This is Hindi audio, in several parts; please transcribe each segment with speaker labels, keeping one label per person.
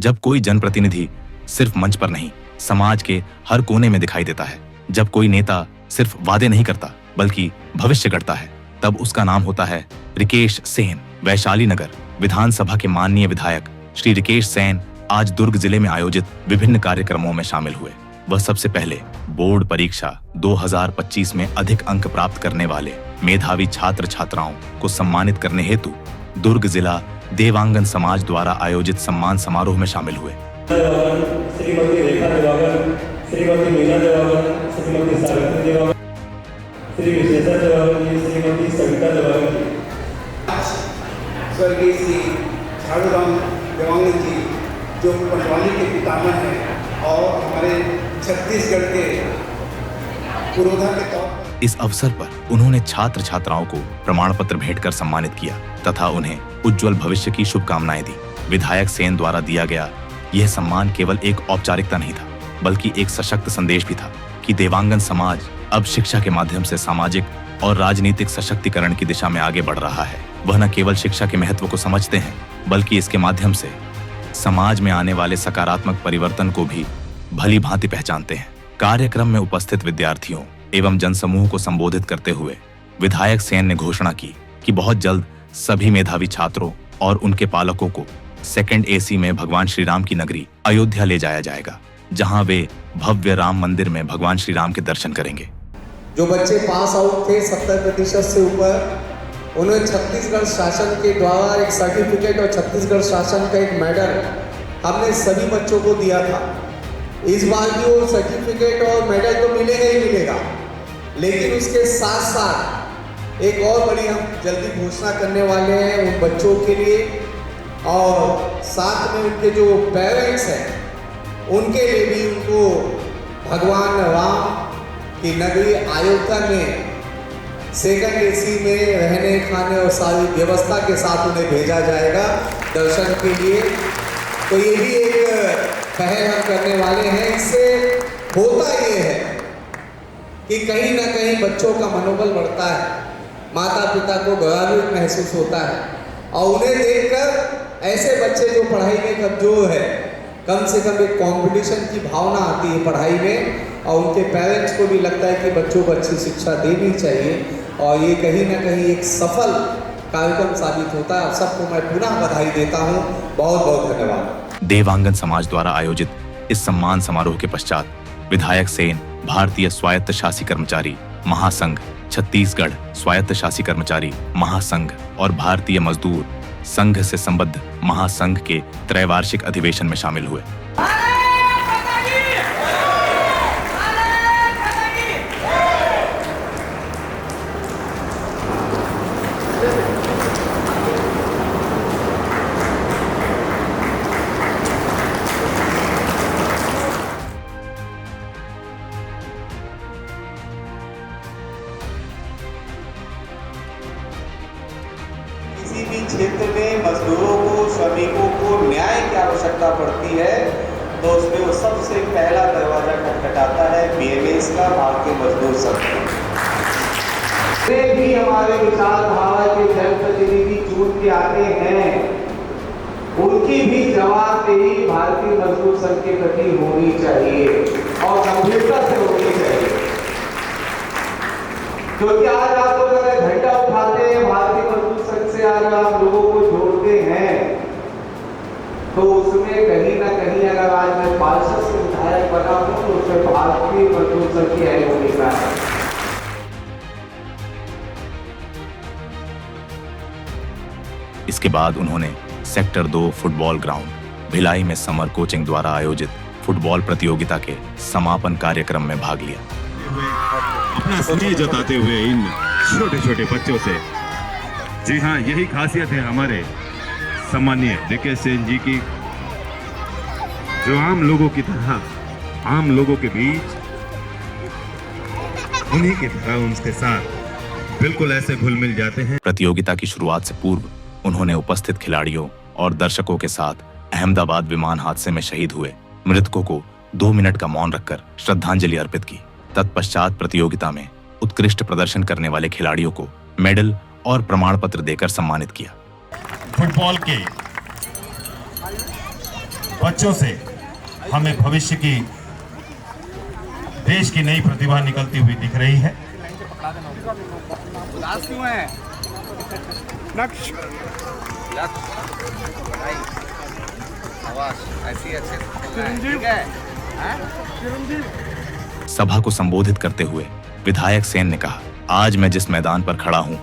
Speaker 1: जब कोई जनप्रतिनिधि सिर्फ मंच पर नहीं, समाज के हर कोने में दिखाई देता है, जब कोई नेता सिर्फ वादे नहीं करता बल्कि भविष्य गढ़ता है, तब उसका नाम होता है रिकेश सेन। वैशाली नगर विधानसभा के माननीय विधायक श्री रिकेश सेन आज दुर्ग जिले में आयोजित विभिन्न कार्यक्रमों में शामिल हुए। वह सबसे पहले बोर्ड परीक्षा 2025 में अधिक अंक प्राप्त करने वाले मेधावी छात्र छात्राओं को सम्मानित करने हेतु दुर्ग जिला देवांगन समाज द्वारा आयोजित सम्मान समारोह में शामिल हुए।
Speaker 2: श्रीमती रेखा देवांगन, श्रीमती मीना देवांगन, श्रीमती सावित्री देवांगन, श्री विशेषा देवांगन, श्रीमती सविता देवांगन।
Speaker 3: स्वर्गीय श्री झाड़ूराम देवांगन जी जो पंचवाली के पितामह हैं और हमारे छत्तीसगढ़ के पुरोधा के तौर पर
Speaker 1: इस अवसर पर उन्होंने छात्र छात्राओं को प्रमाण पत्र भेंट कर सम्मानित किया तथा उन्हें उज्जवल भविष्य की शुभकामनाएं दी। विधायक सेन द्वारा दिया गया यह सम्मान केवल एक औपचारिकता नहीं था बल्कि एक सशक्त संदेश भी था कि देवांगन समाज अब शिक्षा के माध्यम से सामाजिक और राजनीतिक सशक्तिकरण की दिशा में आगे बढ़ रहा है। वह न केवल शिक्षा के महत्व को समझते हैं बल्कि इसके माध्यम से समाज में आने वाले सकारात्मक परिवर्तन को भी भली भांति पहचानते हैं। कार्यक्रम में उपस्थित विद्यार्थियों एवं जनसमूह को संबोधित करते हुए विधायक सेन ने घोषणा की कि बहुत जल्द सभी मेधावी छात्रों और उनके पालकों को सेकंड AC में भगवान श्री राम की नगरी अयोध्या ले जाया जाएगा, जहां वे भव्य राम मंदिर में भगवान श्री राम के दर्शन करेंगे।
Speaker 3: जो बच्चे पास आउट थे 70% से ऊपर, उन्हें छत्तीसगढ़ शासन के द्वारा एक सर्टिफिकेट और छत्तीसगढ़ शासन का एक मेडल हमने सभी बच्चों को दिया था। इस बार भी वो सर्टिफिकेट और मेडल तो मिलेगा ही मिलेगा, लेकिन उसके साथ साथ एक और बड़ी हम जल्दी घोषणा करने वाले हैं उन बच्चों के लिए और साथ में उनके जो पेरेंट्स हैं उनके लिए भी उनको भगवान राम की नगरी अयोध्या में सेकंड AC में रहने खाने और सारी व्यवस्था के साथ उन्हें भेजा जाएगा दर्शन के लिए। तो ये भी एक पहल हम करने वाले हैं। इससे होता ये है कि कहीं ना कहीं बच्चों का मनोबल बढ़ता है, माता पिता को गौरवान्वित महसूस होता है और उन्हें देखकर ऐसे बच्चे जो पढ़ाई में कमजोर है, कम से कम एक कंपटीशन की भावना आती है पढ़ाई में और उनके पेरेंट्स को भी लगता है कि बच्चों को अच्छी शिक्षा देनी चाहिए और ये कहीं ना कहीं एक सफल कार्यक्रम साबित होता है। सबको मैं पुनः बधाई देता हूँ। बहुत बहुत धन्यवाद।
Speaker 1: देवांगन समाज द्वारा आयोजित इस सम्मान समारोह के पश्चात विधायक सेन भारतीय स्वायत्त शासी कर्मचारी महासंघ, छत्तीसगढ़ स्वायत्त शासी कर्मचारी महासंघ और भारतीय मजदूर संघ से संबद्ध महासंघ के त्रैवार्षिक अधिवेशन में शामिल हुए।
Speaker 3: किसी भी क्षेत्र में मजदूरों को, श्रमिकों को न्याय की आवश्यकता पड़ती है तो उसमें वो सबसे पहला दरवाजा खटखटाता है BMS का, भारतीय मजदूर संघ। भी हमारे विचारधारा के जनप्रतिनिधि चुन के आते हैं, उनकी भी जवाबदेही भारतीय मजदूर संघ के प्रति होनी चाहिए और गंभीरता से होनी चाहिए। क्योंकि आज आप लोग अगर झंडा उठाते हैं भारतीय मजदूर संघ से, अगर आप लोगों को जोड़ते हैं तो उसमें कहीं ना कहीं अगर आज मैं पार्षद से विधायक बना हूं तो उसमें भारतीय मजदूर संघ की अहम भूमिका है।
Speaker 1: इसके बाद उन्होंने सेक्टर 2 फुटबॉल ग्राउंड भिलाई में समर कोचिंग द्वारा आयोजित फुटबॉल प्रतियोगिता के समापन कार्यक्रम में भाग लिया।
Speaker 4: अपना स्नेह जताते हुए इन छोटे छोटे बच्चों से, जी हाँ, यही खासियत है हमारे सम्मानीय रिकेश सेन जी की, जो आम लोगों की तरह, आम लोगों के बीच उन्हीं की तरह उनके साथ बिल्कुल ऐसे घुल मिल जाते हैं।
Speaker 1: प्रतियोगिता की शुरुआत से पूर्व उन्होंने उपस्थित खिलाड़ियों और दर्शकों के साथ अहमदाबाद विमान हादसे में शहीद हुए मृतकों को 2 मिनट का मौन रखकर श्रद्धांजलि अर्पित की। तत्पश्चात प्रतियोगिता में उत्कृष्ट प्रदर्शन करने वाले खिलाड़ियों को मेडल और प्रमाण पत्र देकर सम्मानित किया।
Speaker 5: फुटबॉल के
Speaker 4: बच्चों से हमें भविष्य की देश की नई प्रतिभा निकलती हुई दिख रही है।
Speaker 5: उदास क्यों है? ऐसी अच्छे ठीक है?
Speaker 1: सभा को संबोधित करते हुए विधायक सेन ने कहा, आज मैं जिस मैदान पर खड़ा हूं,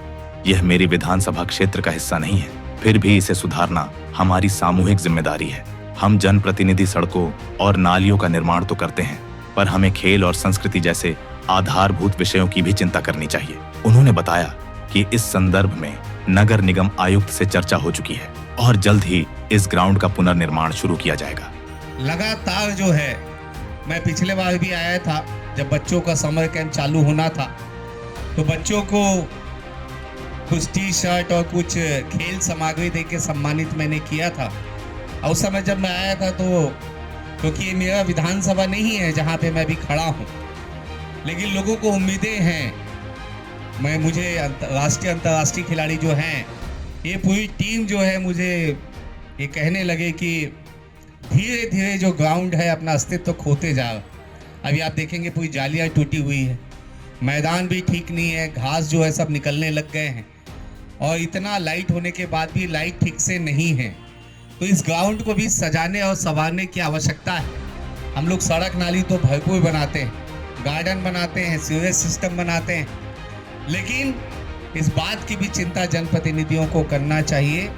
Speaker 1: यह मेरी विधानसभा क्षेत्र का हिस्सा नहीं है, फिर भी इसे सुधारना हमारी सामूहिक जिम्मेदारी है। हम जनप्रतिनिधि सड़कों और नालियों का निर्माण तो करते हैं, पर हमें खेल और संस्कृति जैसे आधारभूत विषयों की भी चिंता करनी चाहिए। उन्होंने बताया कि इस संदर्भ में नगर निगम आयुक्त से चर्चा हो चुकी है और जल्द ही इस ग्राउंड का पुनर्निर्माण शुरू किया जाएगा।
Speaker 6: लगातार जो है, मैं पिछले बार भी आया था जब बच्चों का समर कैंप चालू होना था, तो बच्चों को कुछ टी शर्ट और कुछ खेल सामग्री देके सम्मानित मैंने किया था। और उस समय जब मैं आया था तो क्योंकि ये मेरा विधानसभा नहीं है जहाँ पे मैं भी खड़ा हूँ, लेकिन लोगों को उम्मीदें हैं। मुझे राष्ट्रीय अंतर्राष्ट्रीय खिलाड़ी जो हैं, ये पूरी टीम जो है मुझे ये कहने लगे कि धीरे धीरे जो ग्राउंड है अपना अस्तित्व खोते जा रहा। अभी आप देखेंगे पूरी जालियाँ टूटी हुई है, मैदान भी ठीक नहीं है, घास जो है सब निकलने लग गए हैं, और इतना लाइट होने के बाद भी लाइट ठीक से नहीं है। तो इस ग्राउंड को भी सजाने और संवारने की आवश्यकता है। हम लोग सड़क नाली तो भरपूर बनाते हैं, गार्डन बनाते हैं, सीवेज सिस्टम बनाते हैं, लेकिन इस बात की भी चिंता जनप्रतिनिधियों को करना चाहिए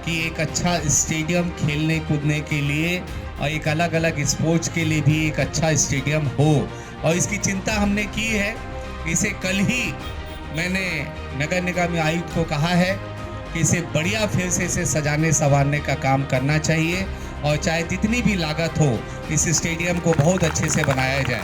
Speaker 6: कि एक अच्छा स्टेडियम खेलने कूदने के लिए और एक अलग अलग स्पोर्ट्स के लिए भी एक अच्छा स्टेडियम हो, और इसकी चिंता हमने की है। इसे कल ही मैंने नगर निगम आयुक्त को कहा है कि इसे बढ़िया फिर से इसे सजाने संवारने का काम करना चाहिए, और चाहे जितनी भी लागत हो इस स्टेडियम को बहुत अच्छे से बनाया जाए।